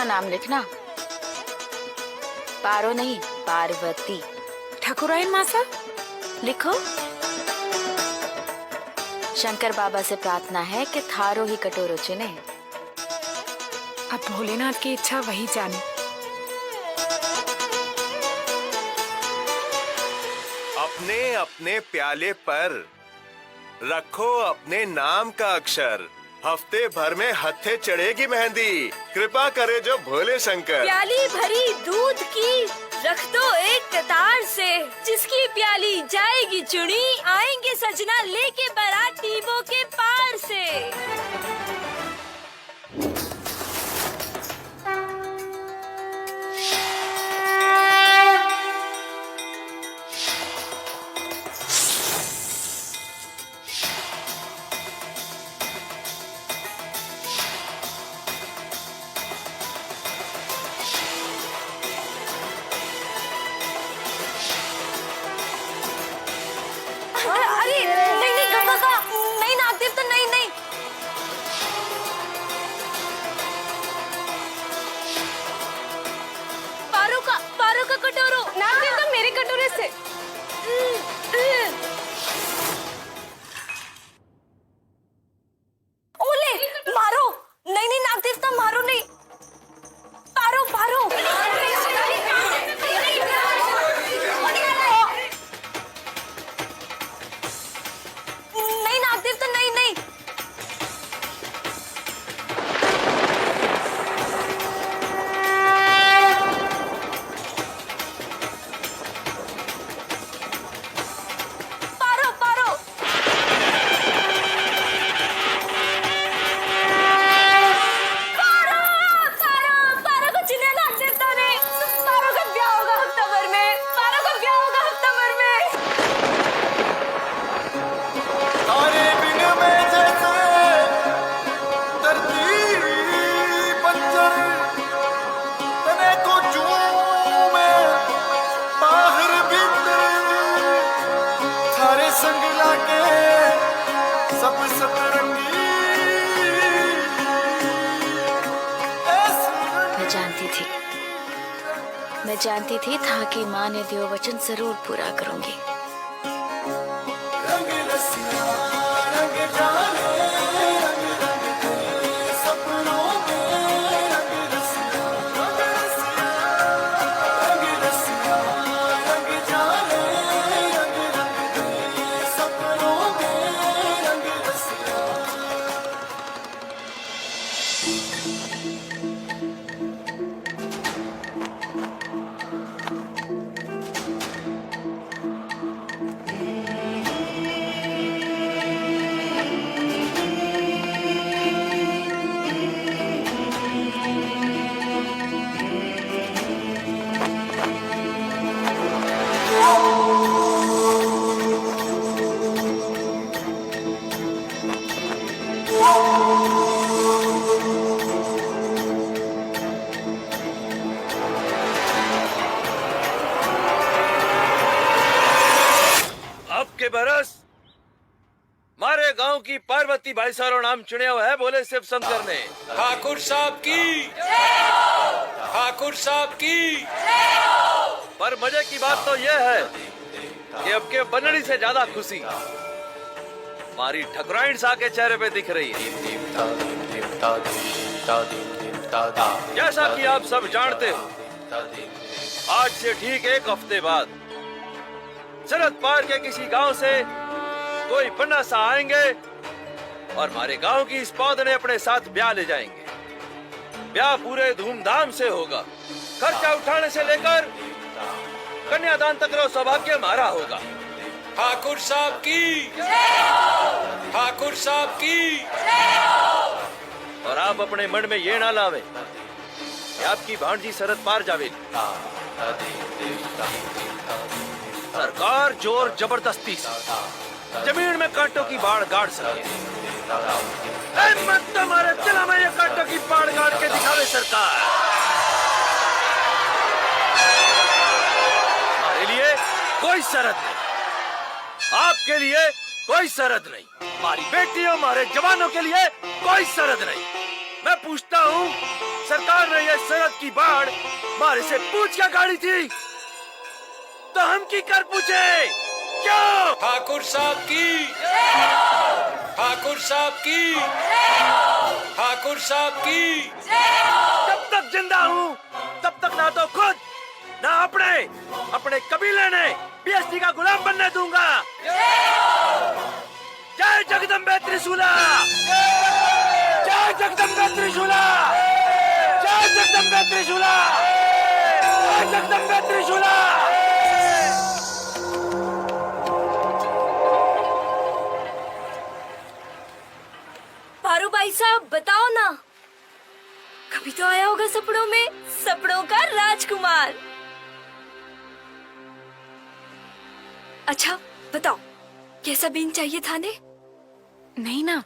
पूरा नाम लिखना। पारो नहीं, पार्वती। ठाकुराइन मासा लिखो। शंकर बाबा से प्रार्थना है कि थारो ही कटोरो चुने। अब भोलेनाथ की इच्छा वही जाने। अपने अपने प्याले पर रखो अपने नाम का अक्षर। हफ्ते भर में हत्थे चढ़ेगी मेहंदी। कृपा करे जो भोले शंकर। प्याली भरी दूध की रख दो एक कतार से, जिसकी प्याली जाएगी चुनी, आएंगे सजना लेके बारात टीबों के पार से। अरे नहीं नहीं गंगा, नहीं नागदेवता, नहीं नहीं। पारो का कटोरो। नागदेवता मेरे कटोरे से। ओले मारो। नहीं नहीं नागदेवता मारो नहीं। पारो पारो। नहीं नागदेवता, नहीं नहीं। पारो पारो। पारो को चिन्ह नागदेवता ने। पारो का ब्याह होगा हफ्ता भर में। पारो का ब्याह होगा हफ्ता भर में। तारे बिन में जैसे धरती बंजर, तने को चूमे बाहर भीतर। थारे संग लाके सब सतरंगी। मैं जानती थी था कि माँ ने दियो वचन जरूर पूरा करूंगी। रंग रसिया रंग जाने, रंग रंग तेरे सपनों में। रंग रसिया रंग रसिया रंग रसिया रंग जाने, रंग रंग तेरे सपनों में। रंग रसिया अब के बरस मारे गांव की पार्वती भाईसारो नाम चुने हुआ है भोले शिव शंकर ने। ठाकुर साहब की, ठाकुर साहब की। पर मजे की बात तो यह है कि अब के बनड़ी से ज्यादा खुशी हमारी ठकुराइन सा के चेहरे पे दिख रही है। जैसा कि आप सब जानते हो, आज से ठीक एक हफ्ते बाद सरहद पार के किसी गांव से कोई पन्ना सा आएंगे और हमारे गांव की इस पौधने अपने साथ ब्याह ले जाएंगे। ब्याह पूरे धूमधाम से होगा। खर्चा उठाने से लेकर कन्यादान तक का सौभाग्य हमारा होगा। ठाकुर साहब की, ठाकुर साहब की। और आप अपने मन में ये ना लावे कि आपकी भांजी सरहद पार जावेगी। सरकार जोर जबरदस्ती से जमीन में कांटों की बाढ़ गाड़ सके। मत तुम्हारे दिल में ये कांटों की बाढ़ गाड़ के दिखावे सरकार। हमारे लिए कोई शर्त नहीं, आपके लिए कोई शर्त नहीं, हमारी बेटियों हमारे जवानों के लिए कोई शर्त नहीं। मैं पूछता हूँ सरकार ने ये सरहद की बाढ़ मारे से पूछ क्या गाड़ी थी, तो हम की कर पूछे क्यों? ठाकुर साहब की, ठाकुर साहब की, ठाकुर साहब की। जब तक जिंदा हूँ तब तक ना तो खुद ना अपने कबीले ने बीएसटी का गुलाम बनने दूंगा। जय जगदम्बे त्रिशूला, जय जगदम्बे त्रिशूला, जय जगदम्बे त्रिशूला, जय जगदम्बे त्रिशूला। पारू भाई साहब बताओ ना, कभी तो आया होगा सपनों में, सपनों का राजकुमार। अच्छा बताओ, कैसा बीन चाहिए थाने? नहीं ना,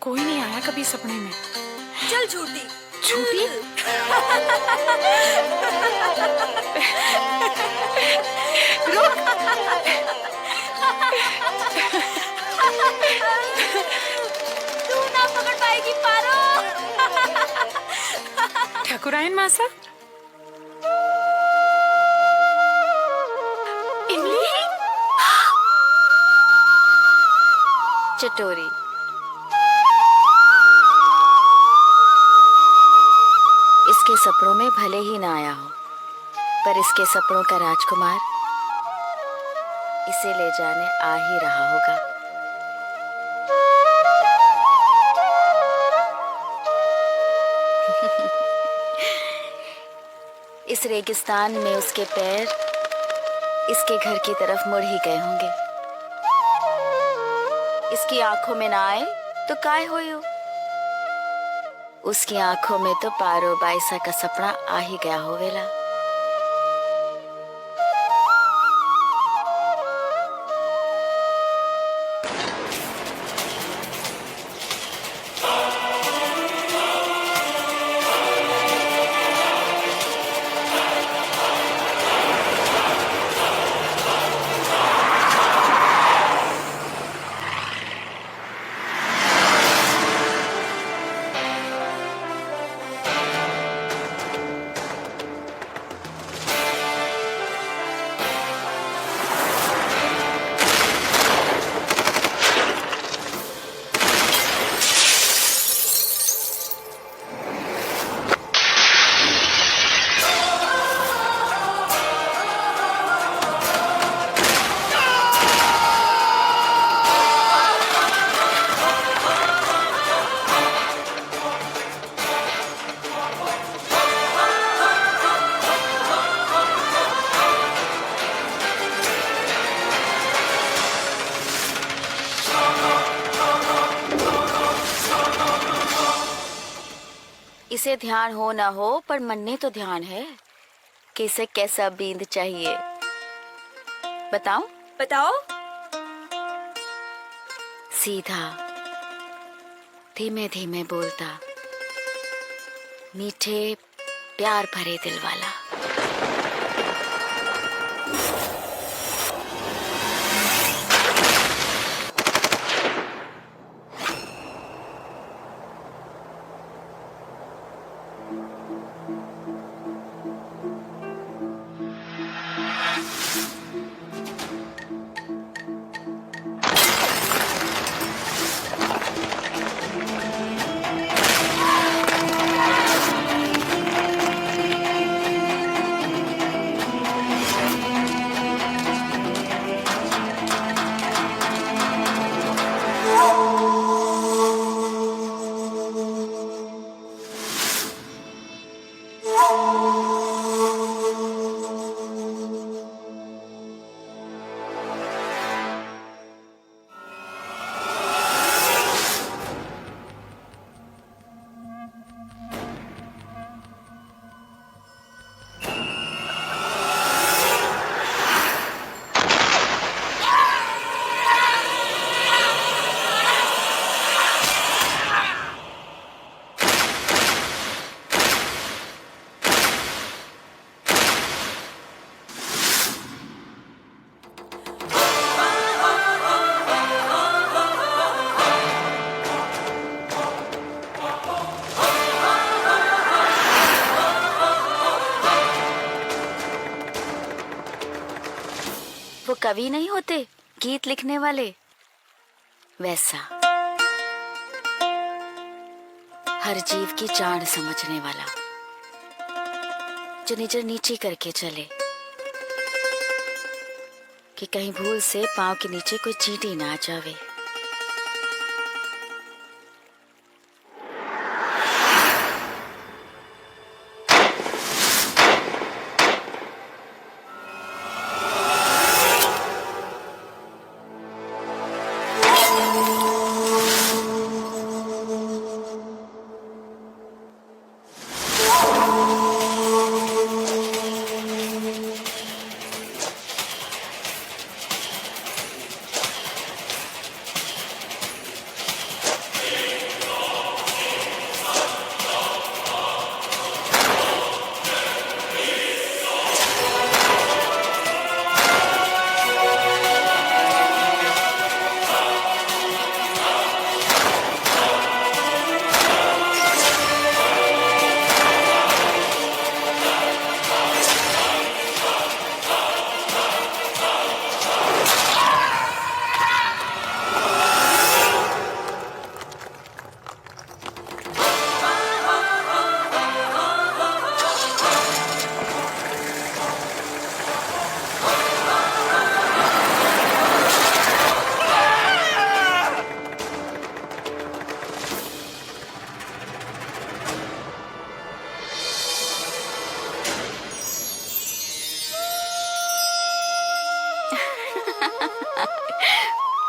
कोई नहीं आया कभी सपने में। चल झूठी झूठी? तू ना पकड़ पाएगी पारो। ठाकुरायन मासा, इमली, चटोरी, इसके सपनों में भले ही ना आया हो, पर इसके सपनों का राजकुमार इसे ले जाने आ ही रहा होगा। इस रेगिस्तान में उसके पैर इसके घर की तरफ मुड़ ही गए होंगे। इसकी आंखों में ना आए तो काय होयो, उसकी आंखों में तो पारो बाईसा का सपना आ ही गया होवेला। इसे ध्यान हो ना हो, पर मन में तो ध्यान है कि इसे कैसा बींद चाहिए। बताऊं? बताओ। सीधा, धीमे धीमे बोलता, मीठे प्यार भरे दिल वाला। कवि नहीं होते, गीत लिखने वाले, वैसा। हर जीव की जान समझने वाला, जो नजर नीचे करके चले कि कहीं भूल से पांव के नीचे कोई चींटी ना जावे।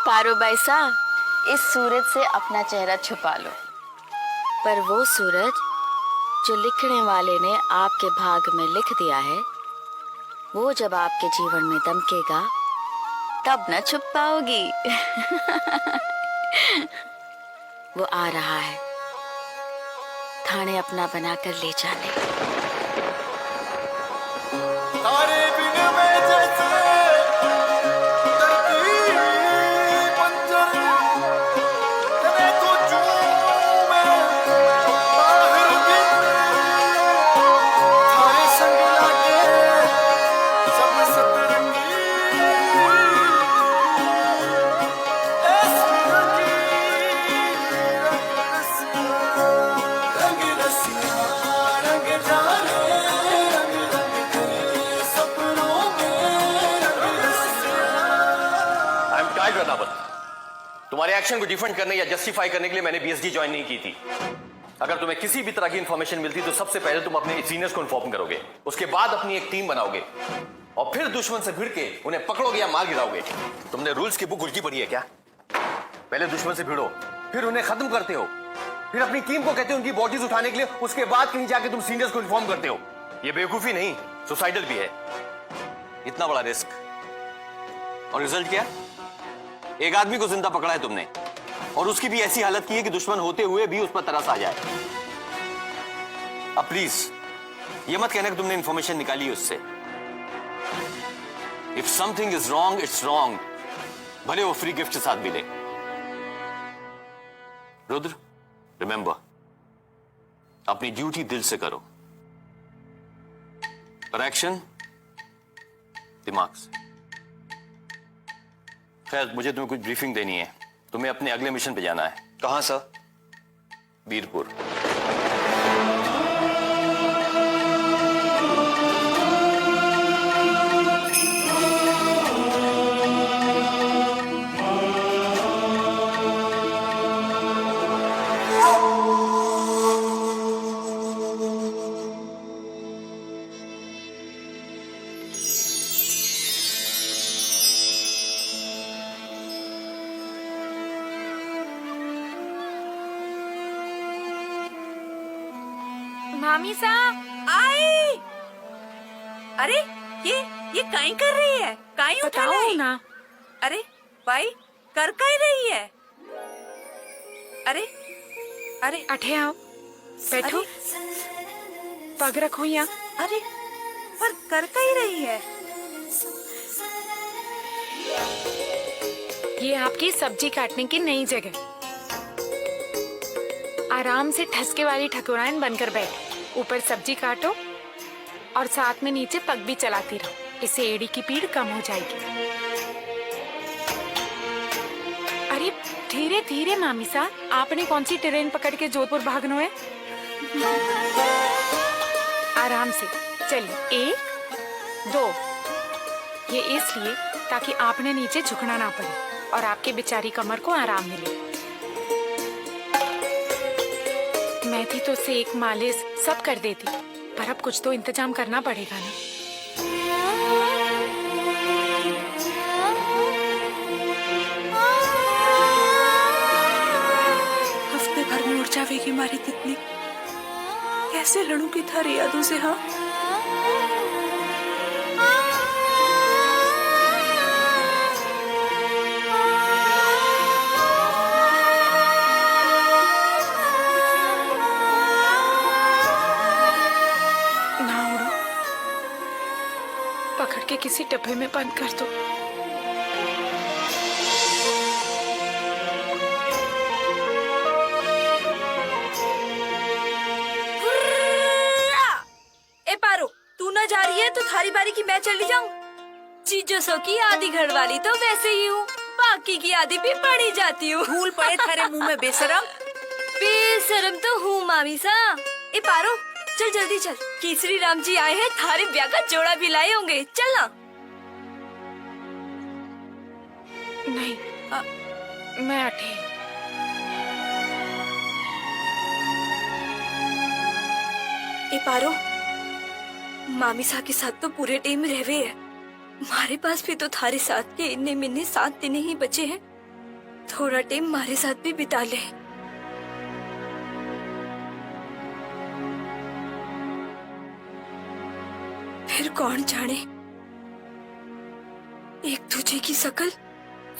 पारो बैसा, इस सूरज से अपना चेहरा छुपा लो। पर वो सूरज जो लिखने वाले ने आपके भाग में लिख दिया है, वो जब आपके जीवन में दमकेगा तब न छुप पाओगी। वो आ रहा है थाने अपना बनाकर ले जाने। तारे बिन मैं जैसे धरती बंजर, तने तो चूमे बाहर दिन, थारे संग लागे सब सतरंगी, ऐसी रंग रसिया रंग जाने, रनावत, तुम्हारे एक्शन को डिफेंड करने या जस्टिफाई करने के लिए मैंने बीएसडी ज्वाइन नहीं की थी। अगर तुम्हें किसी भी तरह की इंफॉर्मेशन मिलती तो सबसे पहले तुम अपने सीनियर्स को इन्फॉर्म करोगे, उसके बाद अपनी एक टीम बनाओगे और फिर दुश्मन से भिड़ के उन्हें पकड़ोगे या मार गिराओगे। तुमने रूल्स की बुक उल्टी पढ़ी है क्या? पहले दुश्मन से भिड़ो, फिर उन्हें खत्म करते हो, फिर अपनी टीम को कहते हो उनकी बॉडीज उठाने के लिए, उसके बाद कहीं जाके तुम सीनियर्स को इन्फॉर्म करते हो। यह बेवकूफी नहीं, सुसाइडल भी है। इतना बड़ा रिस्क और रिजल्ट क्या? एक आदमी को जिंदा पकड़ा है तुमने और उसकी भी ऐसी हालत की है कि दुश्मन होते हुए भी उस पर तरस आ जाए। अब प्लीज ये मत कहना कि तुमने इंफॉर्मेशन निकाली है उससे। If something is wrong it's wrong, भले वो फ्री गिफ्ट के साथ मिले। रुद्र, रिमेंबर, अपनी ड्यूटी दिल से करो और एक्शन दिमाग से। खैर, मुझे तुम्हें कुछ ब्रीफिंग देनी है। तुम्हें अपने अगले मिशन पे जाना है। कहां सर? वीरपुर। मामी साहब आई। अरे ये काई कर रही है? काई उठा बताओ लाई? ना। अरे भाई कर काई रही है? अरे अरे अठे आओ, बैठो, पग रखो यहाँ। अरे पर कर काई रही है? ये आपकी सब्जी काटने की नई जगह। आराम से ठसके वाली ठकुराइन बनकर बैठ, ऊपर सब्जी काटो और साथ में नीचे पग भी चलाती रहो। इससे एड़ी की पीड़ कम हो जाएगी। धीरे धीरे मामी सा, आपने कौन सी ट्रेन पकड़ के जोधपुर भागना है? आराम से चलिए, 1 2। ये इसलिए ताकि आपने नीचे झुकना ना पड़े और आपके बेचारी कमर को आराम मिले। मैं थी तो सेक मालिश सब कर देती, पर अब कुछ तो इंतजाम करना पड़ेगा ना। हफ्ते भर में उड़ जावेगी मारी तितली, कैसे लड़ूंगी थारी यादों से। हाँ, ना उड़ो, पकड़ के किसी डब्बे में बंद कर दो। ए पारो, तू ना जा रही है तो थारी बारी की मैं चली जाऊं। चीजों सो की आधी घर वाली तो वैसे ही हूँ, बाकी की आधी भी पड़ी जाती हूँ। धूल पड़े थारे मुंह में बेशरम। बेशरम तो हूँ मामी सा। ए पारो, चल जल्दी चल, केसरी राम जी आए हैं, थारे ब्याह का जोड़ा भी लाए होंगे, चल ना। नहीं, मैं अठी। ए पारो, मामी सा के साथ तो पूरे टाइम रहवे है, हमारे पास भी तो थारे साथ के इन्ने मिन्ने 7 दिन ही बचे हैं, थोड़ा टाइम हमारे साथ भी बिता ले। फिर कौन जाने, एक दूजे की शकल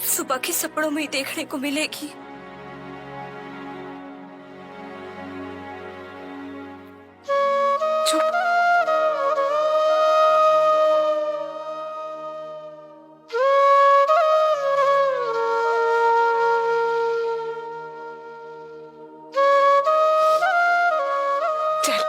सुबह के सपनों में ही देखने को मिलेगी। चुप। चल।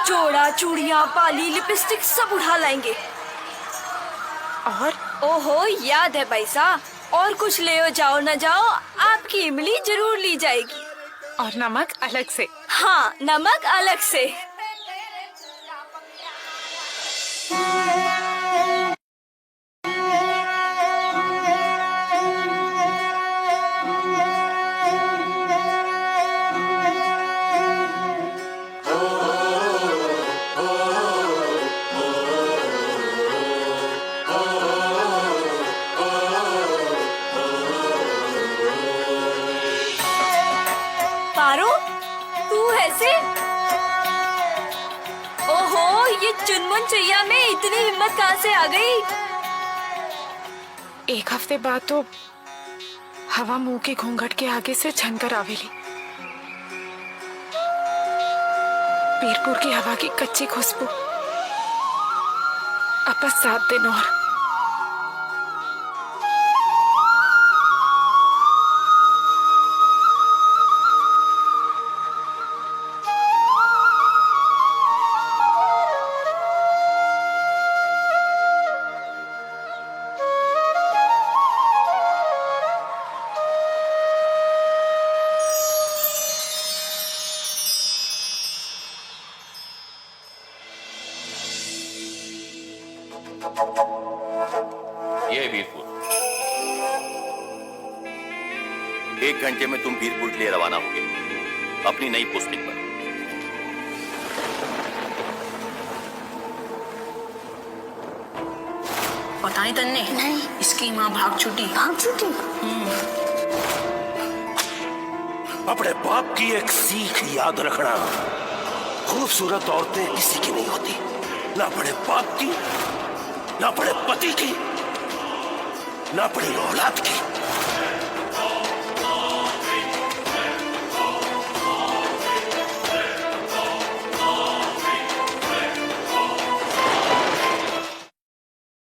जोड़ा, चूड़ियाँ, पाली, लिपस्टिक सब उठा लाएंगे। और ओहो, याद है पैसा, और कुछ ले जाओ न जाओ, आपकी इमली जरूर ली जाएगी। और नमक अलग से। हाँ, नमक अलग से। पारो, तू ऐसे? ओहो, ये चुनमुन चुइया में इतनी हिम्मत कहाँ से आ गई? 1 हफ्ते बाद तो हवा मुंह के घूंघट के आगे से छनकर आवेली। पीरपुर की हवा की कच्ची खुशबू। अब बस 7 दिन और। ये है बीरपुर। 1 घंटे में तुम बीरपुर के लिए रवाना होगे अपनी नई पोस्टिंग पर। पता नहीं तन्ने? नहीं। इसकी माँ भाग छुटी। अपने बाप की एक सीख याद रखना, खूबसूरत औरतें किसी की नहीं होती, ना पड़े बाप की, ना पड़े पति की, ना पड़े औलाद की।